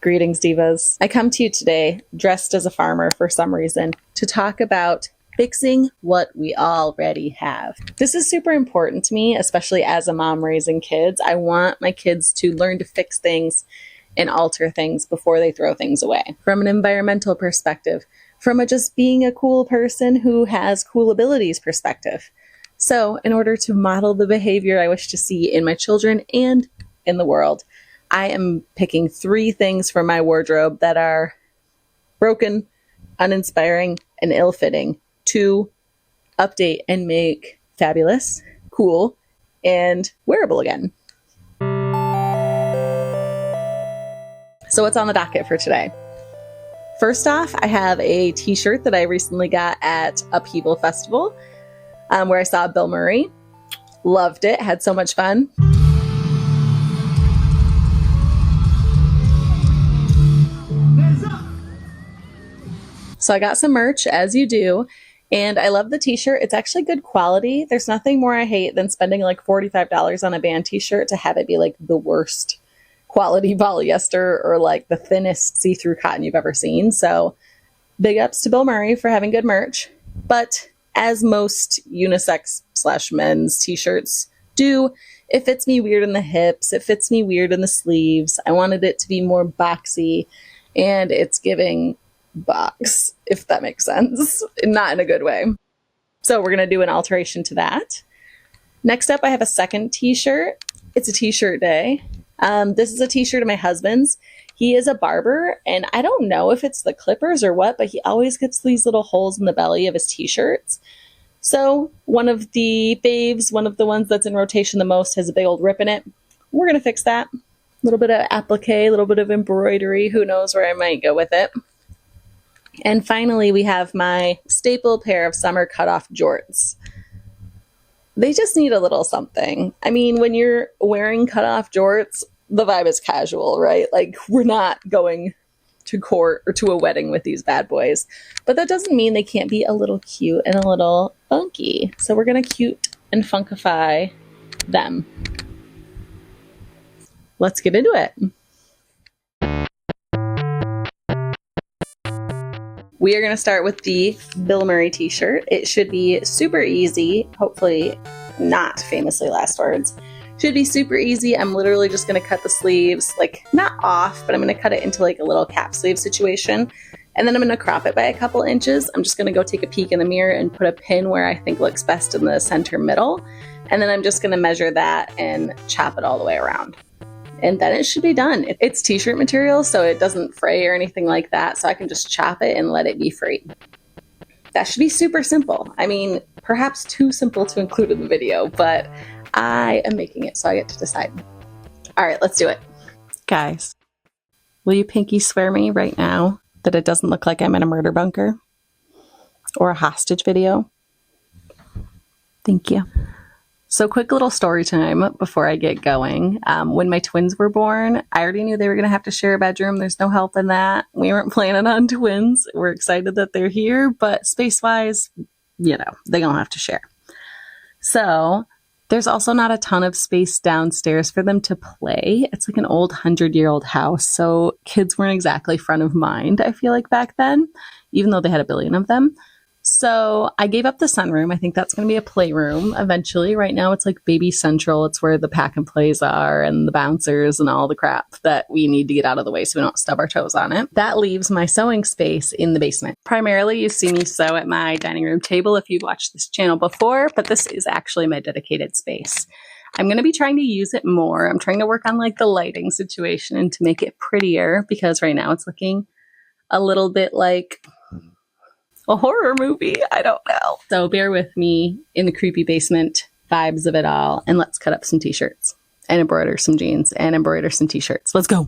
Greetings, divas. I come to you today dressed as a farmer for some reason to talk about fixing what we already have. This is super important to me, especially as a mom raising kids. I want my kids to learn to fix things and alter things before they throw things away. From an environmental perspective, from just being a cool person who has cool abilities perspective. So in order to model the behavior I wish to see in my children and in the world, I am picking 3 things from my wardrobe that are broken, uninspiring, and ill-fitting to update and make fabulous, cool, and wearable again. So what's on the docket for today? First off, I have a t-shirt that I recently got at Upheaval Festival, where I saw Bill Murray. Loved it, had so much fun. So I got some merch, as you do, and I love the t-shirt. It's actually good quality. There's nothing more I hate than spending like $45 on a band t-shirt to have it be like the worst quality polyester or like the thinnest see-through cotton you've ever seen. So big ups to Bill Murray for having good merch. But as most unisex/men's t-shirts do, it fits me weird in the hips. It fits me weird in the sleeves. I wanted it to be more boxy, and it's giving box, if that makes sense. Not in a good way. So we're going to do an alteration to that. Next up, I have a second t-shirt. It's a t-shirt day. This is a t-shirt of my husband's. He is a barber, and I don't know if it's the clippers or what, but he always gets these little holes in the belly of his t-shirts. So one of the faves, one of the ones that's in rotation the most, has a big old rip in it. We're going to fix that. A little bit of applique, a little bit of embroidery. Who knows where I might go with it. And finally, we have my staple pair of summer cutoff jorts. They just need a little something. I mean, when you're wearing cutoff jorts, the vibe is casual, right? Like, we're not going to court or to a wedding with these bad boys. But that doesn't mean they can't be a little cute and a little funky. So we're going to cute and funkify them. Let's get into it. We are going to start with the Bill Murray t-shirt. It should be super easy. Hopefully not famously last words. Should be super easy. I'm literally just going to cut the sleeves, like not off, but I'm going to cut it into like a little cap sleeve situation. And then I'm going to crop it by a couple inches. I'm just going to go take a peek in the mirror and put a pin where I think looks best in the center middle. And then I'm just going to measure that and chop it all the way around. And then it should be done. It's t-shirt material, so it doesn't fray or anything like that. So I can just chop it and let it be free. That should be super simple. I mean, perhaps too simple to include in the video, but I am making it, so I get to decide. All right, let's do it. Guys, will you pinky swear me right now that it doesn't look like I'm in a murder bunker or a hostage video? Thank you. So quick little story time before I get going. When my twins were born, I already knew they were going to have to share a bedroom. There's no help in that. We weren't planning on twins. We're excited that they're here, but space-wise, you know, they're going to have to share. So there's also not a ton of space downstairs for them to play. It's like an old 100-year-old house, so kids weren't exactly front of mind, I feel like, back then, even though they had a billion of them. So I gave up the sunroom. I think that's going to be a playroom eventually. Right now it's like baby central. It's where the pack and plays are and the bouncers and all the crap that we need to get out of the way so we don't stub our toes on it. That leaves my sewing space in the basement. Primarily, you see me sew at my dining room table if you've watched this channel before, but this is actually my dedicated space. I'm going to be trying to use it more. I'm trying to work on like the lighting situation and to make it prettier because right now it's looking a little bit like a horror movie. I don't know. So bear with me in the creepy basement vibes of it all, and let's cut up some t-shirts and embroider some jeans and embroider some t-shirts. Let's go.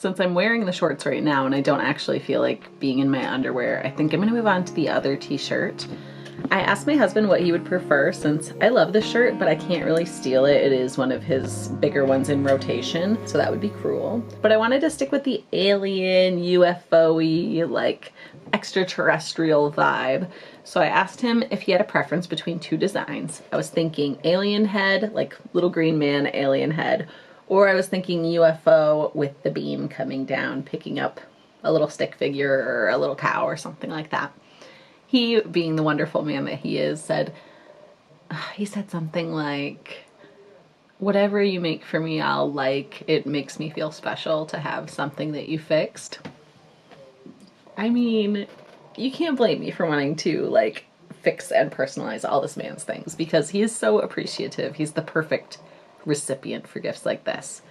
Since I'm wearing the shorts right now and I don't actually feel like being in my underwear, I think I'm gonna move on to the other t-shirt. I asked my husband what he would prefer since I love the shirt, but I can't really steal it. It is one of his bigger ones in rotation, so that would be cruel. But I wanted to stick with the alien, UFO-y, like extraterrestrial vibe. So I asked him if he had a preference between two designs. I was thinking alien head, like little green man alien head, or I was thinking UFO with the beam coming down, picking up a little stick figure or a little cow or something like that. He, being the wonderful man that he is, said something like, whatever you make for me, I'll like. It makes me feel special to have something that you fixed. I mean, you can't blame me for wanting to, like, fix and personalize all this man's things because he is so appreciative. He's the perfect recipient for gifts like this.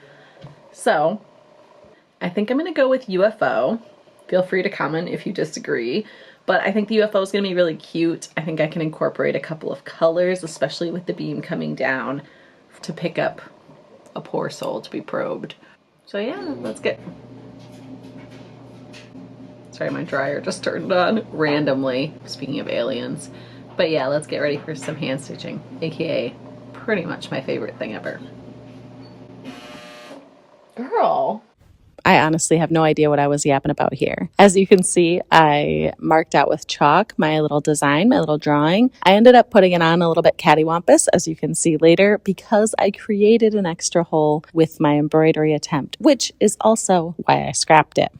So I think I'm gonna go with UFO. Feel free to comment if you disagree, but I think the UFO is gonna be really cute. I think I can incorporate a couple of colors, especially with the beam coming down, to pick up a poor soul to be probed. So yeah, let's get... Sorry, my dryer just turned on randomly, speaking of aliens. But yeah, let's get ready for some hand stitching, aka pretty much my favorite thing ever. Girl. I honestly have no idea what I was yapping about here. As you can see, I marked out with chalk my little design, my little drawing. I ended up putting it on a little bit cattywampus, as you can see later, because I created an extra hole with my embroidery attempt, which is also why I scrapped it.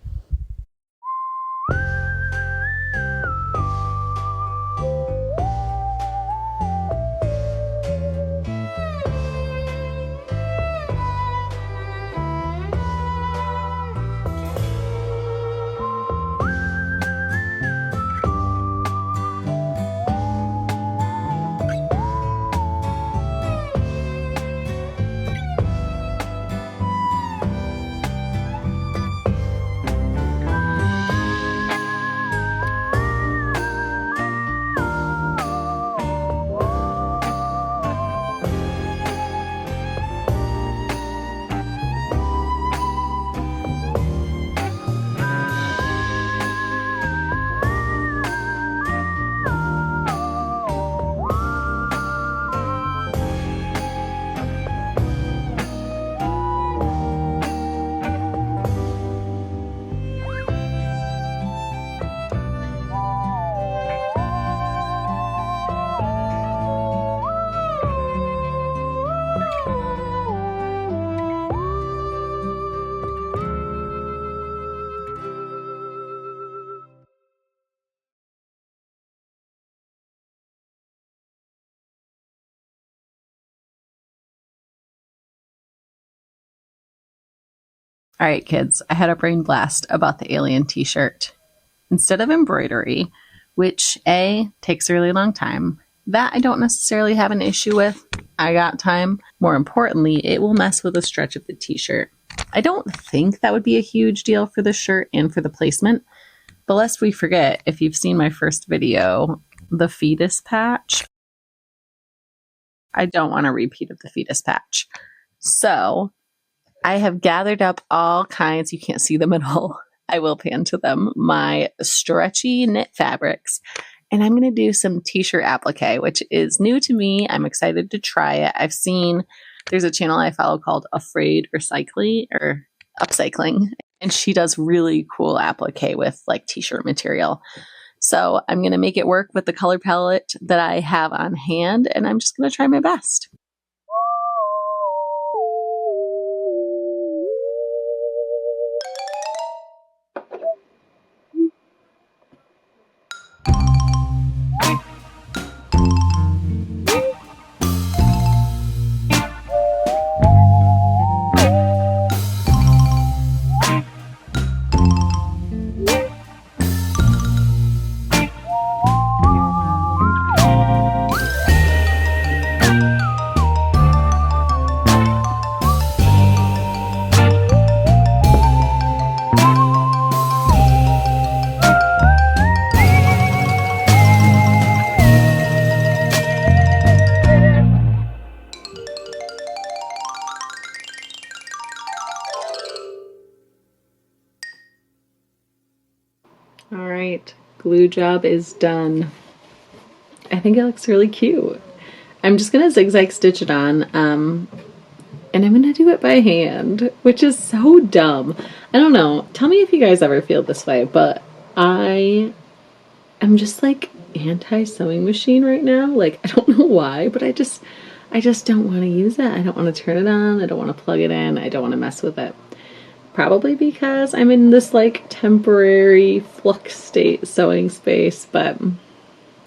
All right, kids, I had a brain blast about the alien t-shirt. Instead of embroidery, which A, takes a really long time, that I don't necessarily have an issue with. I got time. More importantly, it will mess with the stretch of the t-shirt. I don't think that would be a huge deal for the shirt and for the placement. But lest we forget, if you've seen my first video, the fetus patch, I don't want a repeat of the fetus patch. So I have gathered up all kinds, you can't see them at all. I will pan to them, my stretchy knit fabrics. And I'm going to do some t-shirt applique, which is new to me. I'm excited to try it. I've seen there's a channel I follow called Afraid Recycling or Upcycling, and she does really cool applique with like t-shirt material. So I'm going to make it work with the color palette that I have on hand, and I'm just going to try my best. All right, glue job is done. I think it looks really cute. I'm just gonna zigzag stitch it on, and I'm gonna do it by hand, which is so dumb. I don't know. Tell me if you guys ever feel this way, but I am just like anti-sewing machine right now. Like, I don't know why, but I just don't want to use it. I don't want to turn it on. I don't want to plug it in. I don't want to mess with it. Probably because I'm in this like temporary flux state sewing space, but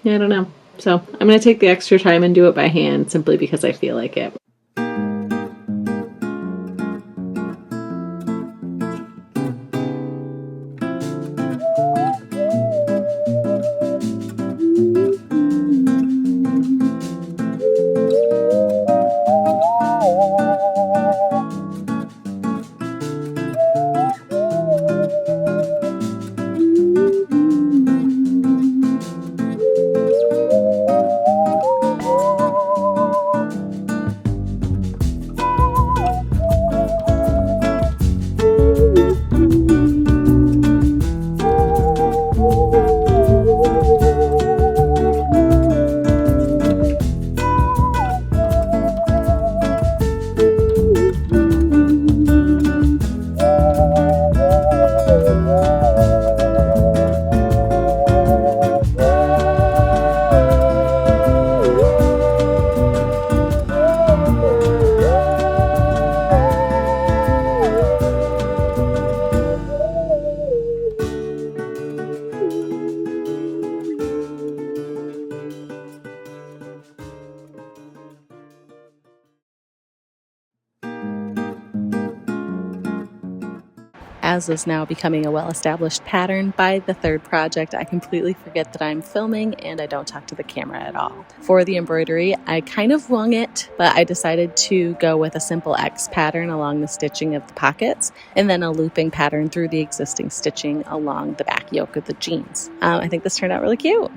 yeah, I don't know. So I'm going to take the extra time and do it by hand simply because I feel like it. As is now becoming a well-established pattern, by the third project, I completely forget that I'm filming and I don't talk to the camera at all. For the embroidery, I kind of wung it, but I decided to go with a simple X pattern along the stitching of the pockets and then a looping pattern through the existing stitching along the back yoke of the jeans. I think this turned out really cute.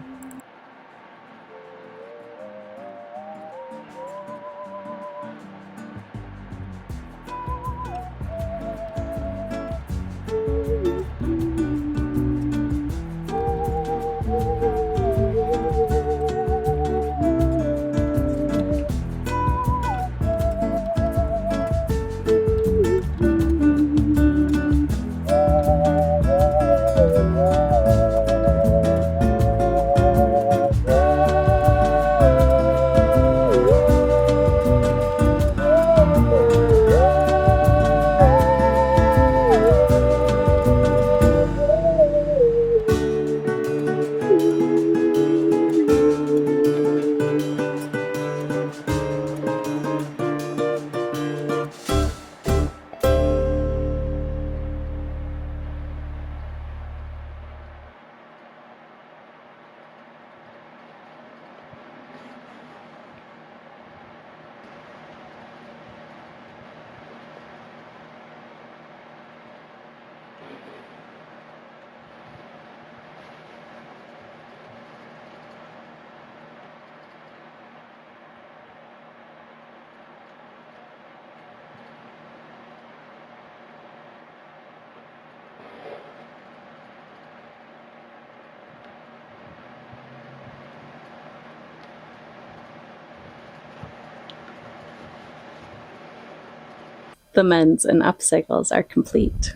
The men's and upcycles are complete.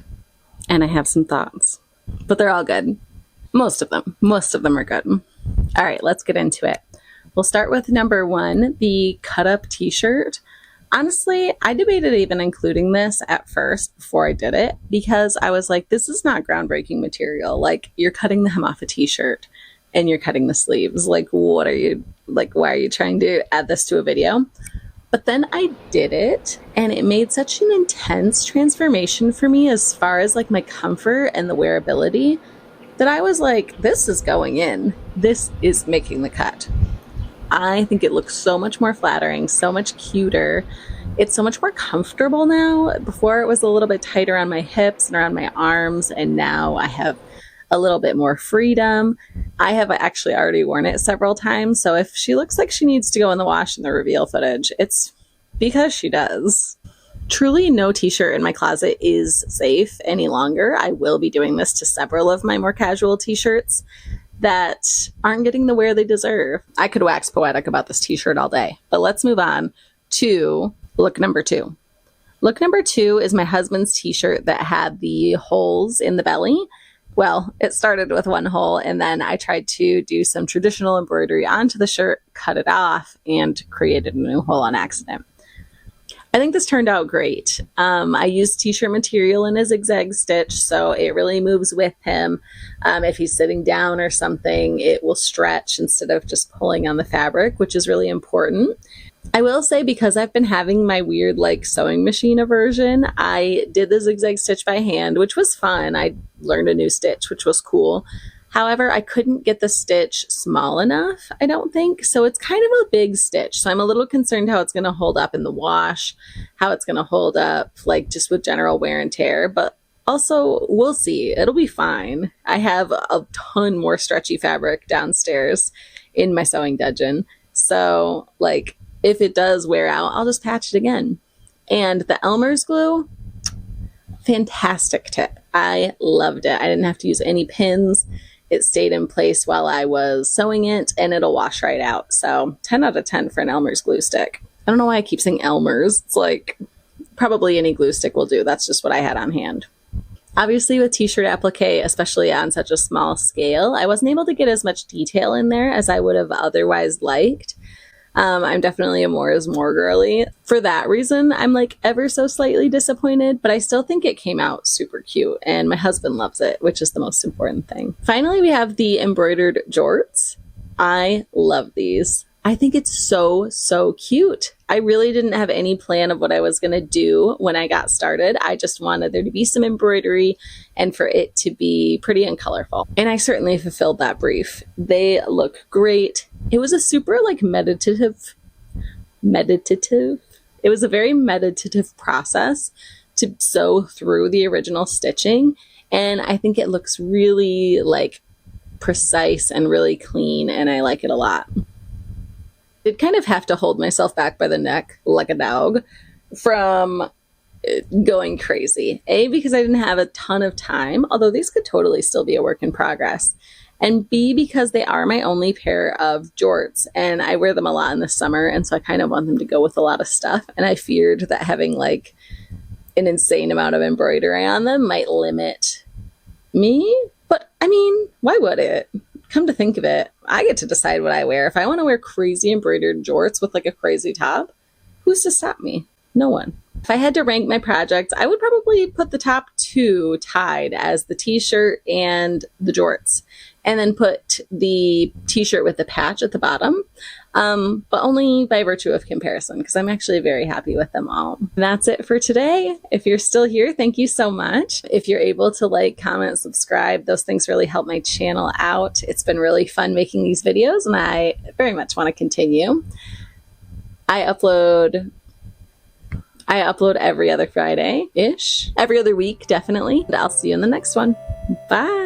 And I have some thoughts, but they're all good. Most of them are good. All right, let's get into it. We'll start with number 1, the cut up t-shirt. Honestly, I debated even including this at first before I did it because I was like, this is not groundbreaking material. Like, you're cutting the hem off a t-shirt and you're cutting the sleeves. Like, what are you, like, why are you trying to add this to a video? But then I did it and it made such an intense transformation for me as far as like my comfort and the wearability that I was like, this is going in. This is making the cut. I think it looks so much more flattering, so much cuter. It's so much more comfortable now. Before it was a little bit tighter on my hips and around my arms, and now I have a little bit more freedom. I have actually already worn it several times, so if she looks like she needs to go in the wash in the reveal footage, it's because she does. Truly no t-shirt in my closet is safe any longer. I will be doing this to several of my more casual t-shirts that aren't getting the wear they deserve. I could wax poetic about this t-shirt all day, but let's move on to look number 2. Look number 2 is my husband's t-shirt that had the holes in the belly. Well, it started with one hole, and then I tried to do some traditional embroidery onto the shirt, cut it off, and created a new hole on accident. I think this turned out great. I used t-shirt material in a zigzag stitch, so it really moves with him. If he's sitting down or something, it will stretch instead of just pulling on the fabric, which is really important. I will say, because I've been having my weird like sewing machine aversion, I did the zigzag stitch by hand, which was fun. I learned a new stitch, which was cool. However, I couldn't get the stitch small enough, I don't think. So it's kind of a big stitch. So I'm a little concerned how it's going to hold up in the wash, how it's going to hold up like just with general wear and tear. But also, we'll see. It'll be fine. I have a ton more stretchy fabric downstairs in my sewing dungeon. So like, if it does wear out, I'll just patch it again. And the Elmer's glue, fantastic tip. I loved it. I didn't have to use any pins. It stayed in place while I was sewing it, and it'll wash right out. So 10 out of 10 for an Elmer's glue stick. I don't know why I keep saying Elmer's. It's like probably any glue stick will do. That's just what I had on hand. Obviously with t-shirt applique, especially on such a small scale, I wasn't able to get as much detail in there as I would have otherwise liked. I'm definitely a more is more girly. For that reason, I'm like ever so slightly disappointed, but I still think it came out super cute and my husband loves it, which is the most important thing. Finally, we have the embroidered jorts. I love these. I think it's so, so cute. I really didn't have any plan of what I was going to do when I got started. I just wanted there to be some embroidery and for it to be pretty and colorful. And I certainly fulfilled that brief. They look great. It was a super like meditative. It was a very meditative process to sew through the original stitching. And I think it looks really like precise and really clean. And I like it a lot. Did kind of have to hold myself back by the neck like a dog from going crazy. A, because I didn't have a ton of time, although these could totally still be a work in progress. And B, because they are my only pair of jorts and I wear them a lot in the summer. And so I kind of want them to go with a lot of stuff. And I feared that having like an insane amount of embroidery on them might limit me. But I mean, why would it? Come to think of it, I get to decide what I wear. If I want to wear crazy embroidered jorts with like a crazy top, who's to stop me? No one. If I had to rank my projects, I would probably put the top 2 tied as the t-shirt and the jorts, and then put the t-shirt with the patch at the bottom, but only by virtue of comparison, because I'm actually very happy with them all. That's it for today. If you're still here, thank you so much. If you're able to like, comment, subscribe, those things really help my channel out. It's been really fun making these videos, and I very much want to continue. I upload every other Friday-ish, every other week, definitely. And I'll see you in the next one. Bye.